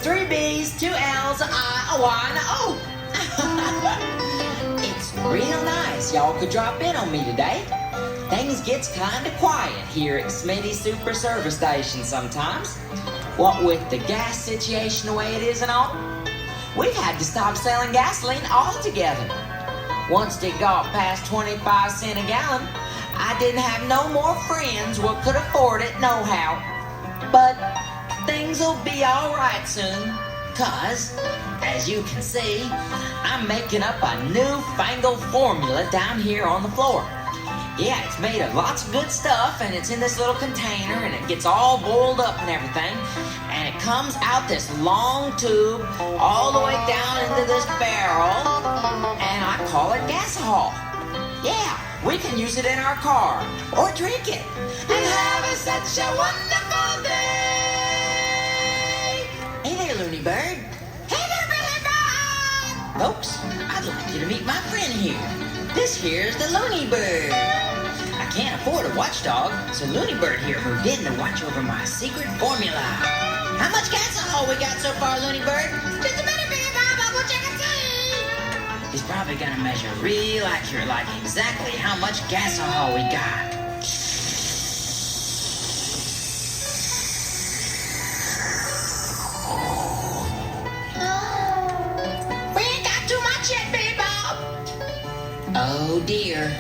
3 B's, 2 L's, a I, a Y, and a O. It's real nice y'all could drop in on me today. Things gets kinda quiet here at Smitty's Super Service Station sometimes. What with the gas situation the way it is and all, we've had to stop selling gasoline altogether. Once it got past 25 cents a gallon, I didn't have no more friends what could afford it nohow. But things'll be alright soon, 'cause, as you can see, I'm making up a newfangled formula down here on the floor. Yeah, it's made of lots of good stuff, and it's in this little container, and it gets all boiled up and everything, and it comes out this long tube all the way down into this barrel, and I call it gasohol. Yeah, we can use it in our car, or drink it, and have such a wonderful day. Hey there, Looney Bird. Hey there, Billy Bob. Folks, I'd like you to meet my friend here. This here's the Looney Bird. I can't afford a watchdog, so Looney Bird here moved in to watch over my secret formula. How much gasohol we got so far, Looney Bird? Just a minute, Billy Bob, I'll go check and see. He's probably gonna measure real accurate, like exactly how much gasohol we got. We ain't got too much yet, Billy Bob. Oh dear.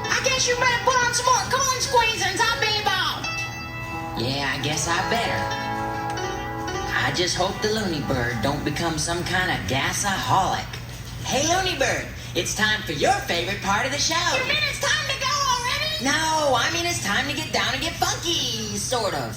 I guess you better put on some more corn squeezins, huh, Billy Bob? Yeah, I guess I better. I just hope the Looney Bird don't become some kind of gasaholic. Hey, Looney Bird, it's time for your favorite part of the show. You mean it's time to go already? No, I mean it's time to get down and get funky, sort of.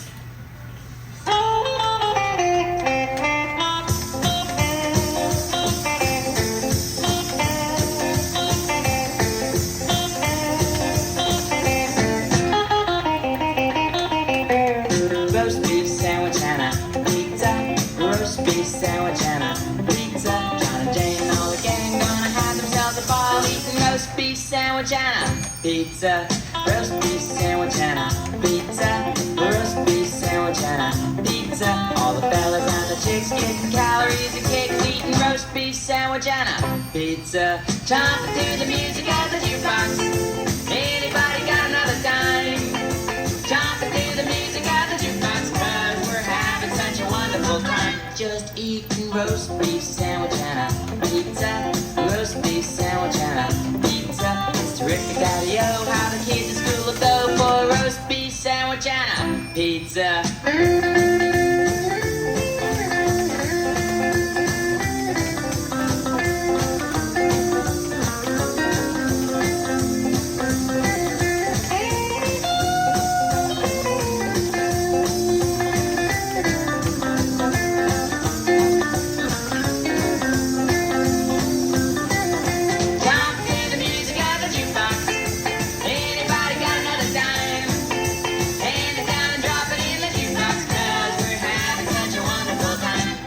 Roast beef sandwich and a pizza. Roast beef sandwich and a pizza. John and Jane and all the gang gonna have themselves a ball eating roast beef sandwich and a pizza. Roast beef sandwich and a pizza. Roast beef sandwich and a pizza. All the fellas and the chicks getting calories and kicks eating roast beef sandwich and a pizza. Chomping to the music of the jukebox. Anybody got another dime? Chomping to the music of the jukebox, 'cause we're having such a wonderful time. Just eating roast beef sandwich and a pizza. Roast beef sandwich and a pizza. It's terrific, daddy-o, how the kids at school will go for a roast beef sandwich and a pizza.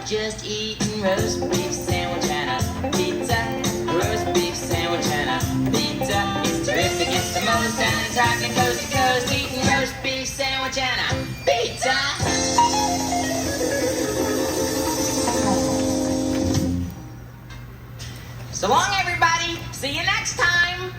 Just eating roast beef sandwich and a pizza. Roast beef sandwich and a pizza. It's terrific, it's the most, and it's rocking coast to coast. Eating roast beef sandwich and a pizza. So long, everybody. See you next time.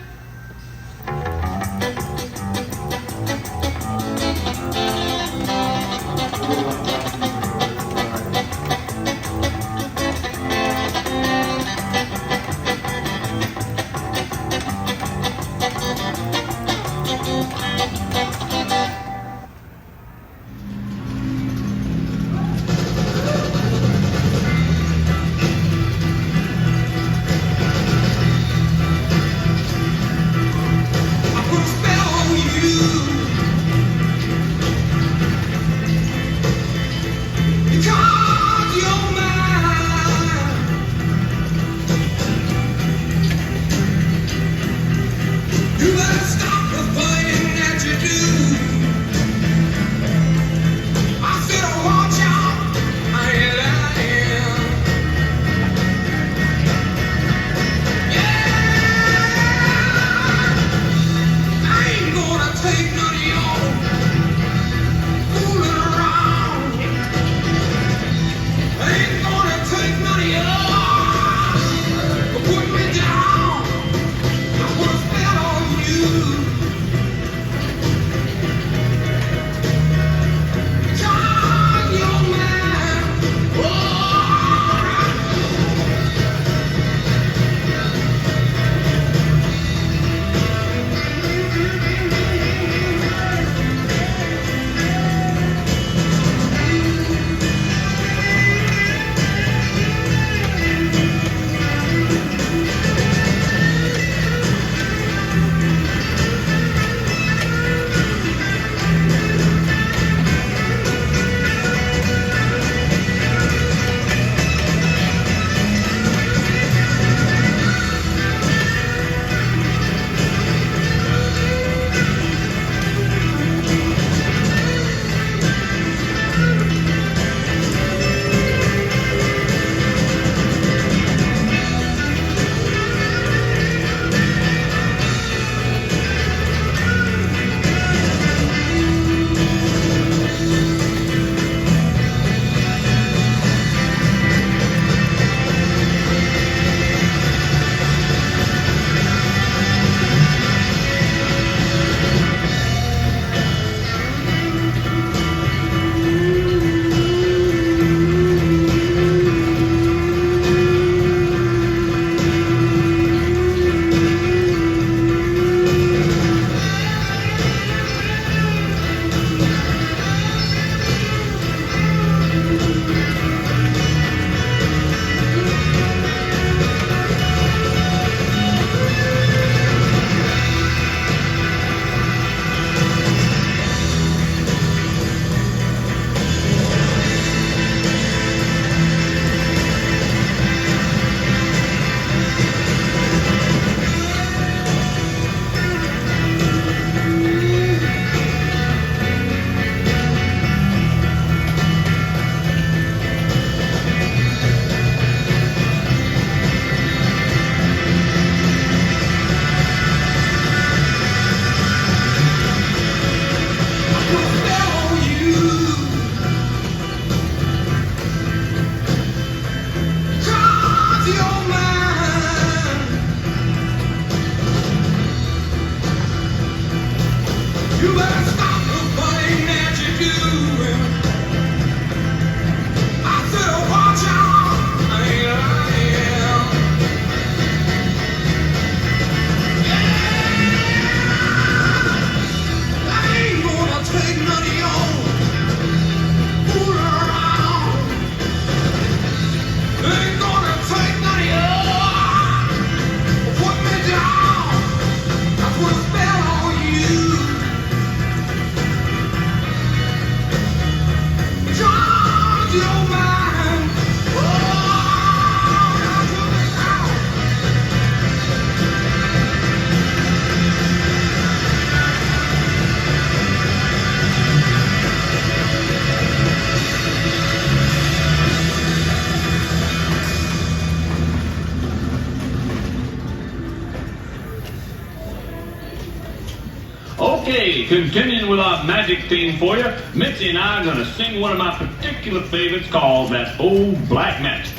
Okay, continuing with our magic theme for you, Mitzi and I are going to sing one of my particular favorites called That Old Black Magic.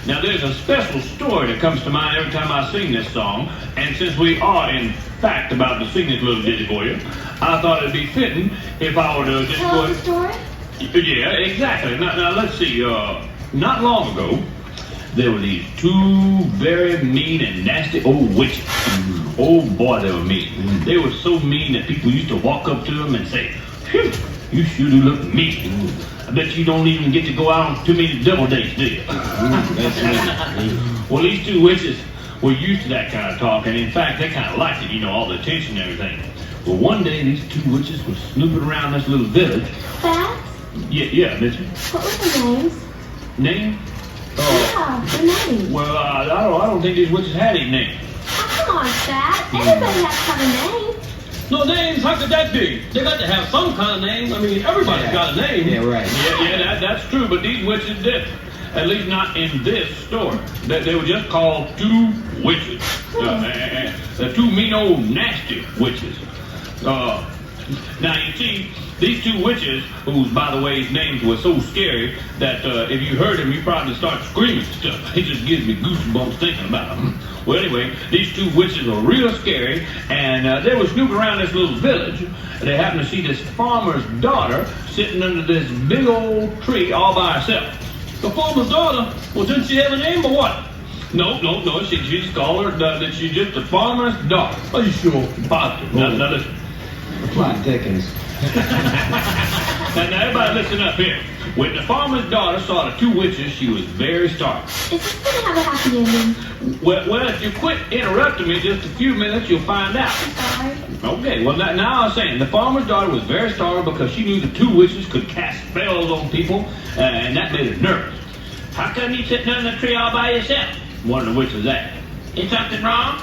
Now, there's a special story that comes to mind every time I sing this song, and since we are, in fact, about to sing this little ditty for you, I thought it'd be fitting if I were to just tell us the story? Yeah, exactly. Now let's see. Not long ago, there were these two very mean and nasty old witches. Oh boy, they were mean. They were so mean that people used to walk up to them and say, "Phew, you sure do look mean. I bet you don't even get to go out on too many double dates, do you?" Well, these two witches were used to that kind of talk, and in fact, they kind of liked it, you know, all the attention and everything. Well, one day, these two witches were snooping around this little village. Fatz? Yeah, Mitzi. What were their names? Name? Yeah, their names. Well, I don't think these witches had any names. Oh, come on, Fatz. Everybody has to have a name. No names? How could that be? They got to have some kind of name. I mean, everybody's got a name. Yeah, right. Yeah, that's true, but these witches didn't. At least not in this story. They were just called two witches. The two mean old nasty witches. Now, you see, these two witches, whose, by the way, names were so scary that if you heard them, you'd probably start screaming and stuff. It just gives me goosebumps thinking about them. Well, anyway, these two witches were real scary, and they were snooping around this little village. They happened to see this farmer's daughter sitting under this big old tree all by herself. The farmer's daughter? Well, didn't she have a name or what? No. She just called her that she's just a farmer's daughter. Are you sure? Positive. Now listen. Plot thickens. Now, everybody listen up here. When the farmer's daughter saw the two witches, she was very startled. Is this going to have a happy ending? Well, if you quit interrupting me just a few minutes, you'll find out. I'm sorry. Okay, well, now I was saying, the farmer's daughter was very startled because she knew the two witches could cast spells on people, and that made her nervous. "How come you sitting under the tree all by yourself?" one of the witches asked. "Is something wrong?"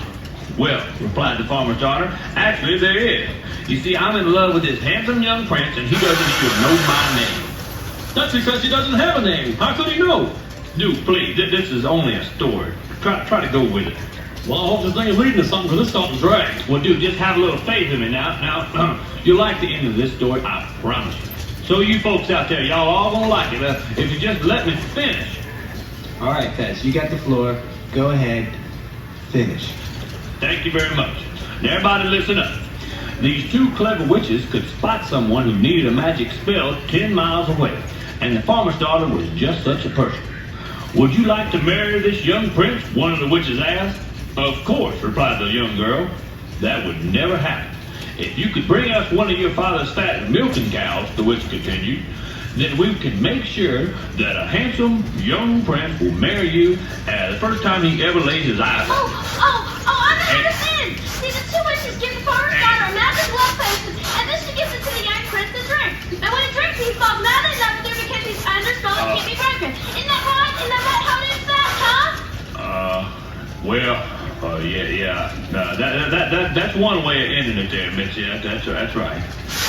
"Well," replied the farmer's daughter, "actually there is. You see, I'm in love with this handsome young prince, and he doesn't even know my name." That's because he doesn't have a name. How could he know? Duke, please, this is only a story. Try to go with it. Well, I hope this thing is leading to something, because it's starting to drag. Well, Duke, just have a little faith in me now. Now, you'll like the end of this story, I promise you. So you folks out there, y'all all gonna like it if you just let me finish. All right, Fatz, you got the floor. Go ahead. Finish. Thank you very much. Now, everybody listen up. These two clever witches could spot someone who needed a magic spell 10 miles away, and the farmer's daughter was just such a person. "Would you like to marry this young prince?" one of the witches asked. "Of course," replied the young girl. "That would never happen. If you could bring us one of your father's fat milking cows," the witch continued, "then we can make sure that a handsome young prince will marry you the first time he ever lays his eyes on you." I understand. See, the two witches give the farmer's daughter a magic love potion, and then she gives it to the young prince to drink. And when he drinks, he falls madly in love with her because he's under spell and can't be broken. Isn't that right? Isn't that how it is, Yeah. That's one way of ending it there, Mitzi. That's right.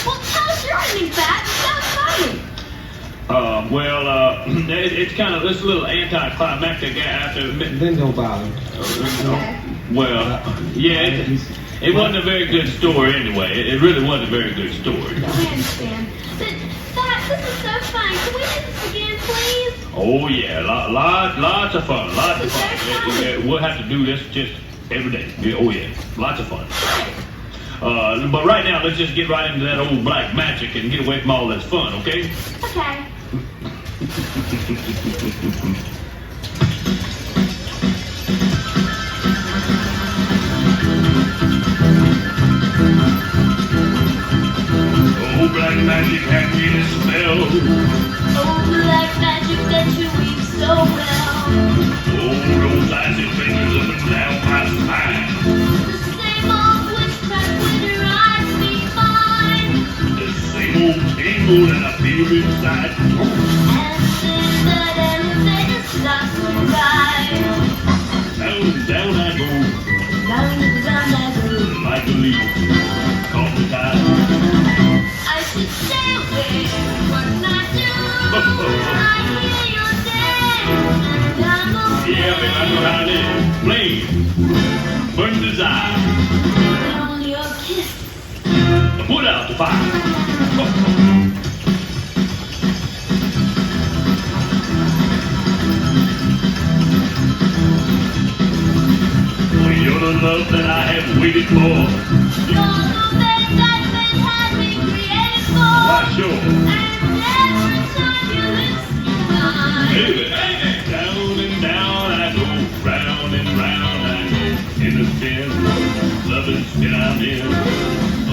Well, tell us your ending, Fatz. It's so exciting. It's kind of this little anticlimactic after. Then don't bother. Well, yeah, it wasn't a very good story anyway. It really wasn't a very good story. I understand. But, Fatz, this is so fun. Can we do this again, please? Oh, yeah, lots of fun. Yeah, we'll have to do this just every day. Yeah, oh, yeah, lots of fun. But right now, let's just get right into that old black magic and get away from all this fun, okay? Okay. Oh, black magic had me a spell. Oh, black magic that you weave so well. Oh, those icy fingers up and down my spine. The same old witchcraft with your eyes be mine. The same old tingle that I feel inside. And then that elevator stops to ride. Down I go, Round and round I go. like a leaf, caught the tide. I should stay away. What can I do? I hear your dance, and I'm okay. Yeah, baby, I know how it is. Flame, burn desire. Only your kiss. The Put out the fire. Well, you're the love that I have waited for. You're the best that fate had been created for. Why, sure. And every time you lift me high. Baby, down and down I go, round and round I go. In the spin, loving spin I'm in,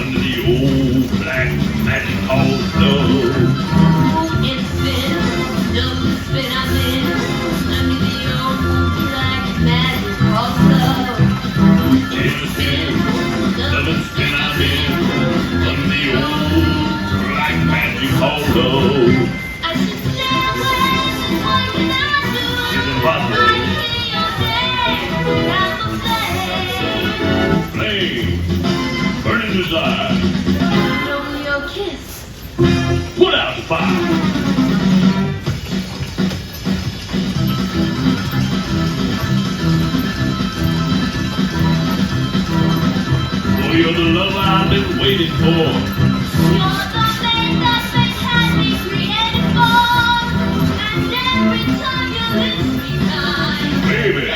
under the old black magic called love. In the spin, double spin I'm in, under the old black magic called love. In the spin, loving spin I'm in, under the old black magic called love. I should stay away, what can I do? It's impossible. I hear your name, without the flame. Flame, burning desire, Know your kiss. put out the fire. Oh, you're the love I've been waiting for. You're the thing that fate had me created for. And every time you lift me high. Baby,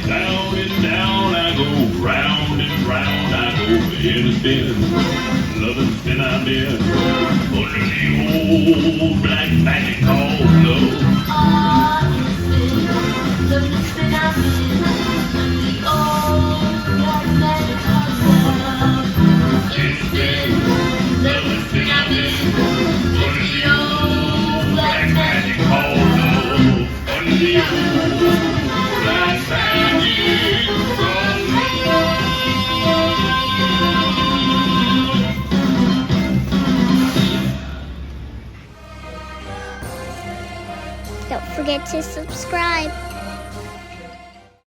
down and down I go, round and round I go, in a spin, loving spin I'm in, under the old black magic called love. Ah, spin, the spin I'm in, under the old black magic called love. In a spin, loving spin I'm in, under the old black magic called love, under the old black magic called love. Don't forget to subscribe.